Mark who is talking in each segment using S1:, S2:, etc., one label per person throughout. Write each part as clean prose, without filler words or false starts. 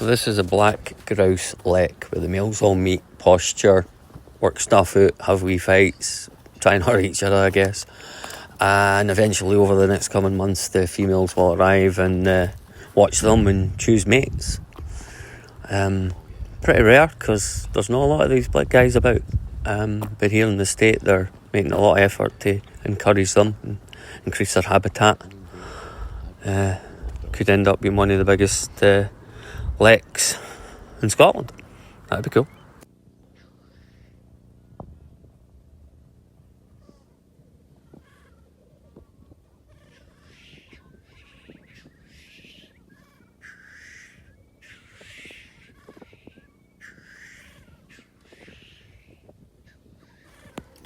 S1: So this is a Black Grouse Lek, where the males all meet, posture, work stuff out, have wee fights, try and hurt each other, I guess. And eventually over the next coming months the females will arrive and watch them and choose mates. Pretty rare because there's not a lot of these black guys about. But here in the state they're making a lot of effort to encourage them and increase their habitat. Could end up being one of the biggest leks in Scotland. That'd be cool.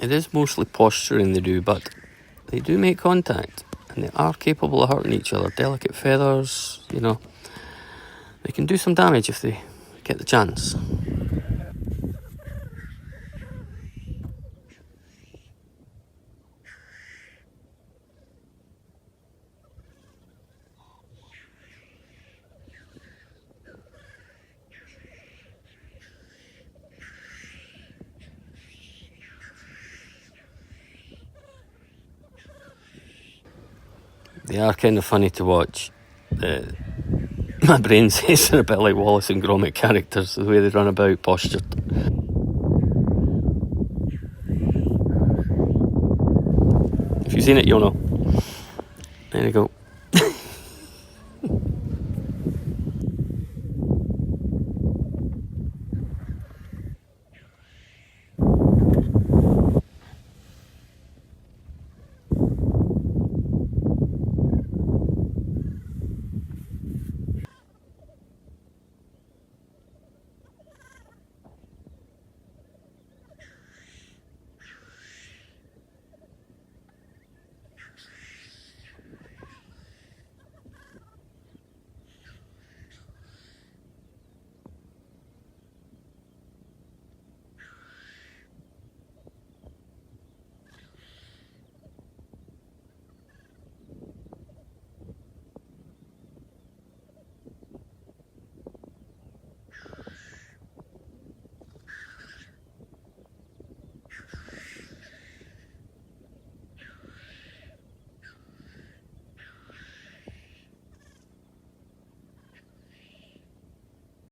S1: It is mostly posturing they do, but they do make contact and they are capable of hurting each other. Delicate feathers, you know, they can do some damage if they get the chance. They are kind of funny to watch. My brain says they're a bit like Wallace and Gromit characters, the way they run about, postured. If you've seen it, you'll know. There you go.